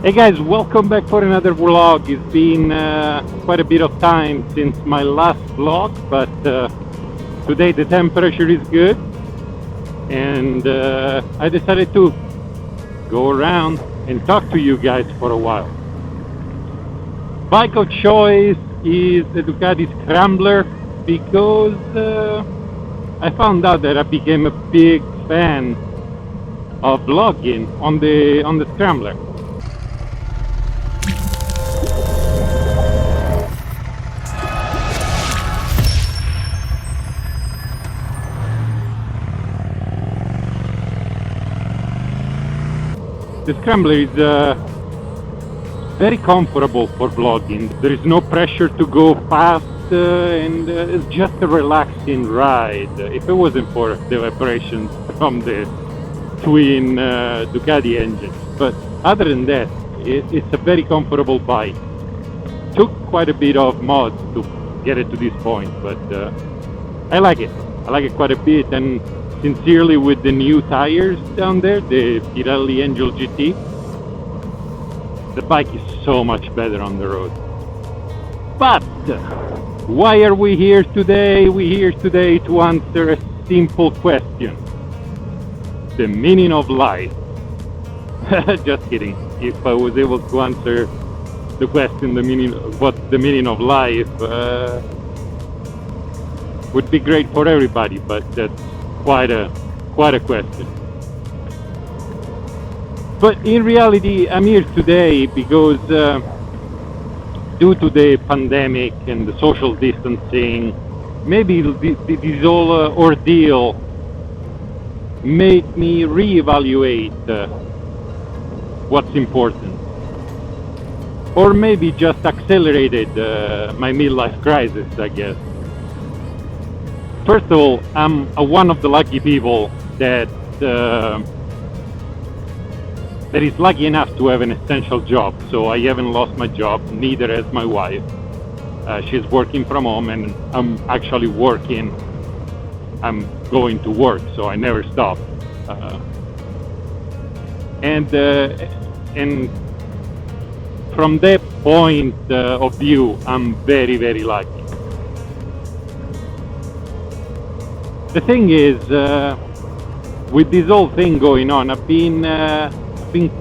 Hey guys, welcome back for another vlog. It's been quite a bit of time since my last vlog, but today the temperature is good and I decided to go around and talk to you guys for a while. Bike of choice is the Ducati Scrambler because I found out that I became a big fan of vlogging on the Scrambler. The Scrambler is very comfortable for vlogging. There is no pressure to go fast and it's just a relaxing ride. If it wasn't for the vibrations from the twin Ducati engines. But other than that, it's a very comfortable bike. Took quite a bit of mods to get it to this point, but I like it. I like it quite a bit, and sincerely with the new tires down there, the Pirelli Angel GT, the bike is so much better on the road. But why are we here today? We're here today to answer a simple question. The meaning of life. Just kidding. If I was able to answer the question, what's the meaning of life, would be great for everybody, but that's quite a question. But in reality, I'm here today because due to the pandemic and the social distancing, maybe this whole ordeal made me reevaluate what's important, or maybe just accelerated my midlife crisis, I guess. First of all, I'm one of the lucky people that is lucky enough to have an essential job. So I haven't lost my job, neither has my wife. She's working from home and I'm actually working. I'm going to work, so I never stop. And from that point of view, I'm very, very lucky. The thing is, with this whole thing going on, I've been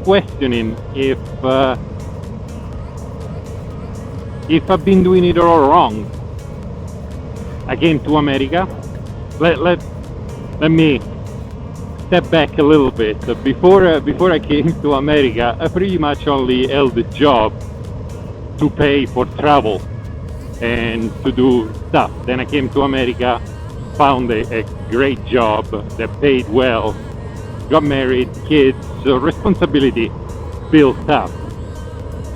questioning if I've been doing it all wrong. I came to America. Let me step back a little bit. Before I came to America, I pretty much only held a job to pay for travel and to do stuff. Then I came to America, found a great job that paid well, got married, kids, so responsibility built up.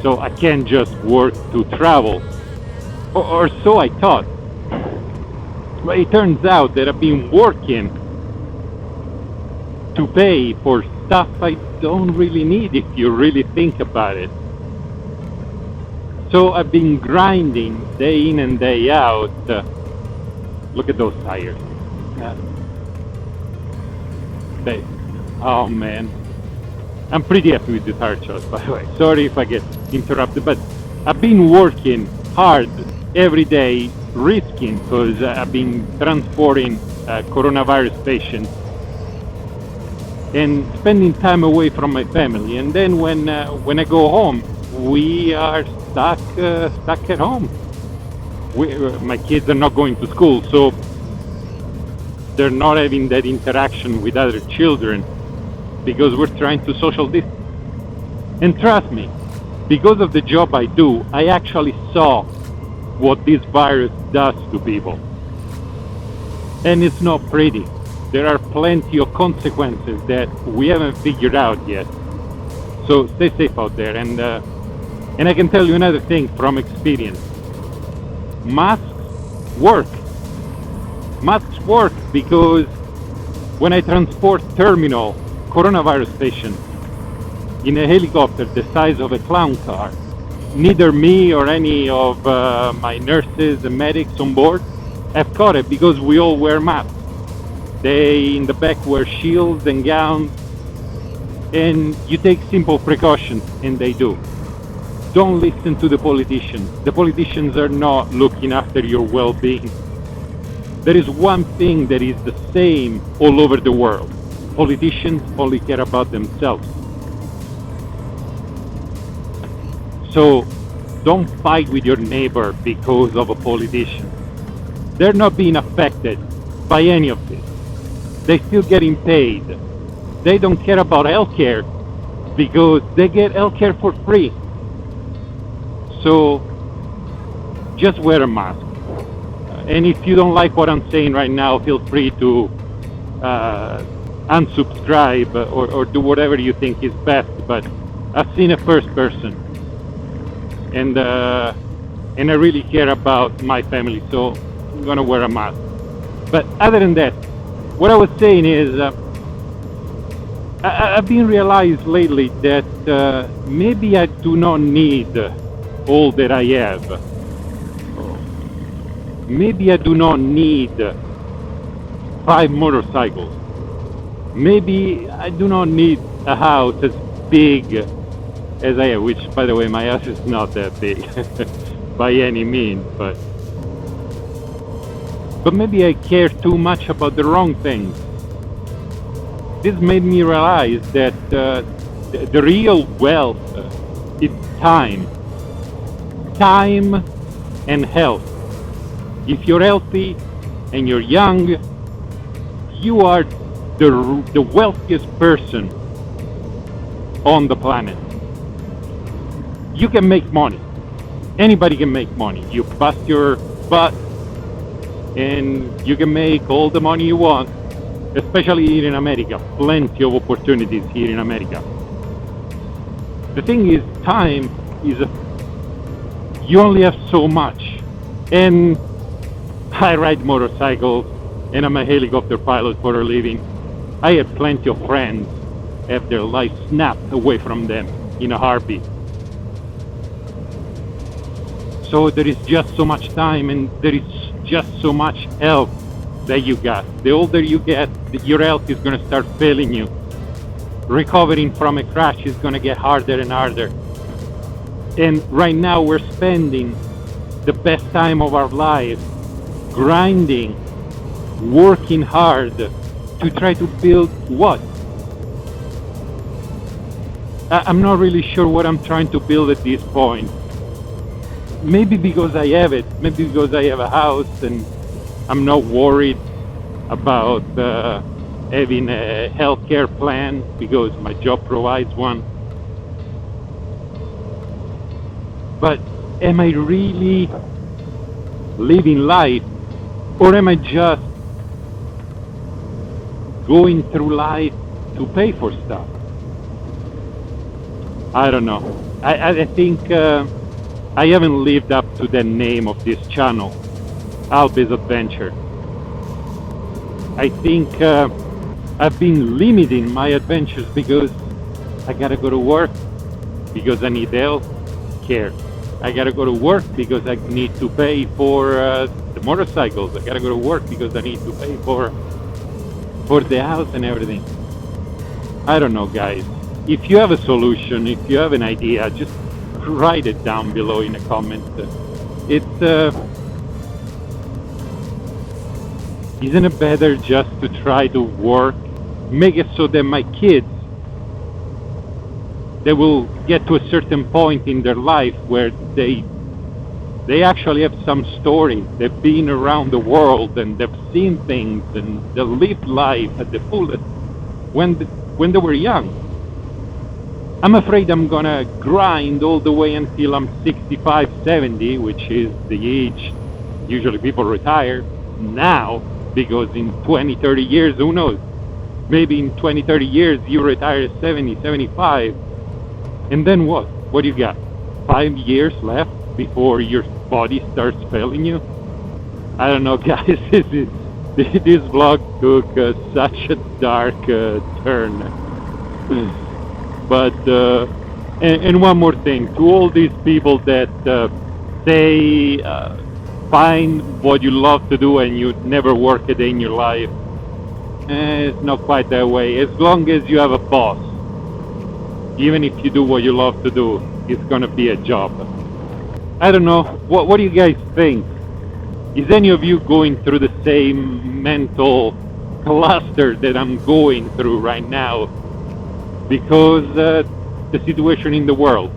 So I can't just work to travel, or so I thought. But it turns out that I've been working to pay for stuff I don't really need if you really think about it. So I've been grinding day in and day out. Look at those tires. Oh man. I'm pretty happy with the tire choice, by the way. Sorry if I get interrupted, but I've been working hard every day, risking, because I've been transporting coronavirus patients and spending time away from my family. And then when I go home, we are stuck at home. My kids are not going to school, so they're not having that interaction with other children because we're trying to social distance. And trust me, because of the job I do, I actually saw what this virus does to people. And it's not pretty. There are plenty of consequences that we haven't figured out yet. So stay safe out there. And I can tell you another thing from experience. Masks work. Masks work because when I transport terminal coronavirus patients in a helicopter the size of a clown car, neither me or any of my nurses and medics on board have caught it because we all wear masks. They in the back wear shields and gowns, and you take simple precautions, and they do. Don't listen to the politicians. The politicians are not looking after your well-being. There is one thing that is the same all over the world. Politicians only care about themselves. So don't fight with your neighbor because of a politician. They're not being affected by any of this. They're still getting paid. They don't care about healthcare because they get healthcare for free. So just wear a mask. And if you don't like what I'm saying right now, feel free to unsubscribe or do whatever you think is best. But I've seen it first person, and I really care about my family, so I'm gonna wear a mask. But other than that, what I was saying is I've been realized lately that maybe I do not need all that I have. Maybe I do not need 5 motorcycles. Maybe I do not need a house as big as I have, which, by the way, my house is not that big by any means, but maybe I care too much about the wrong things. This made me realize that the real wealth is time and health. If you're healthy and you're young, you are the wealthiest person on the planet. You can make money. Anybody can make money. You bust your butt and you can make all the money you want, especially here in America. Plenty of opportunities here in America. The thing is, time is you only have so much. And I ride motorcycles and I'm a helicopter pilot for a living. I have plenty of friends have their life snapped away from them in a heartbeat. So there is just so much time and there is just so much health that you got. The older you get, your health is going to start failing you. Recovering from a crash is going to get harder and harder. And right now we're spending the best time of our lives grinding, working hard to try to build what? I'm not really sure what I'm trying to build at this point. Maybe because I have it, maybe because I have a house and I'm not worried about having a healthcare plan because my job provides one. But am I really living life, or am I just going through life to pay for stuff? I don't know. I think I haven't lived up to the name of this channel, Albe's Adventure. I think I've been limiting my adventures because I gotta go to work, because I need health care. I gotta go to work because I need to pay for the motorcycles. I gotta go to work because I need to pay for the house and everything. I don't know, guys. If you have a solution, if you have an idea, just write it down below in a comment. Isn't it better just to try to work, make it so that my kids, they will get to a certain point in their life where they actually have some story. They've been around the world and they've seen things and they lived life at the fullest when they were young. I'm afraid I'm gonna grind all the way until I'm 65, 70, which is the age usually people retire now, because in 20, 30 years, who knows? Maybe in 20, 30 years you retire at 70, 75. And then what? What do you got? 5 years left before your body starts failing you? I don't know, guys. This vlog took such a dark turn. But and one more thing, to all these people that say find what you love to do and you never work a day in your life, it's not quite that way. As long as you have a boss even if you do what you love to do, it's gonna be a job. I don't know, what do you guys think? Is any of you going through the same mental cluster that I'm going through right now? Because the situation in the world.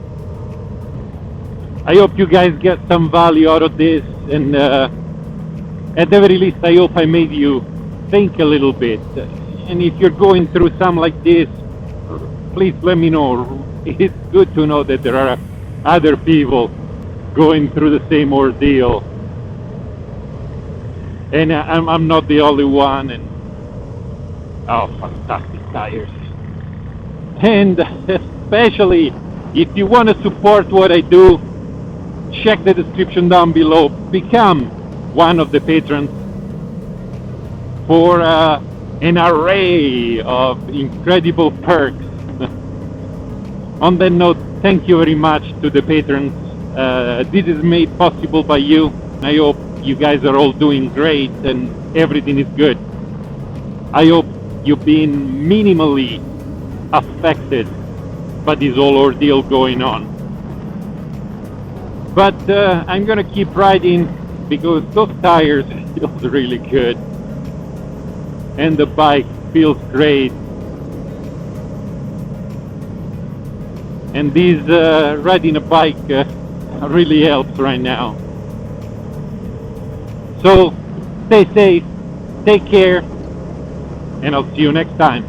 I hope you guys get some value out of this, and at the very least I hope I made you think a little bit. And if you're going through something like this, please let me know. It's good to know that there are other people going through the same ordeal, and I'm not the only one. And oh, fantastic tires. And especially if you want to support what I do, check the description down below. Become one of the patrons for an array of incredible perks. On that note, thank you very much to the patrons. This is made possible by you. I hope you guys are all doing great and everything is good. I hope you've been minimally affected by this whole ordeal going on. But I'm gonna keep riding because those tires feel really good and the bike feels great. And this riding a bike really helps right now. So stay safe, take care, and I'll see you next time.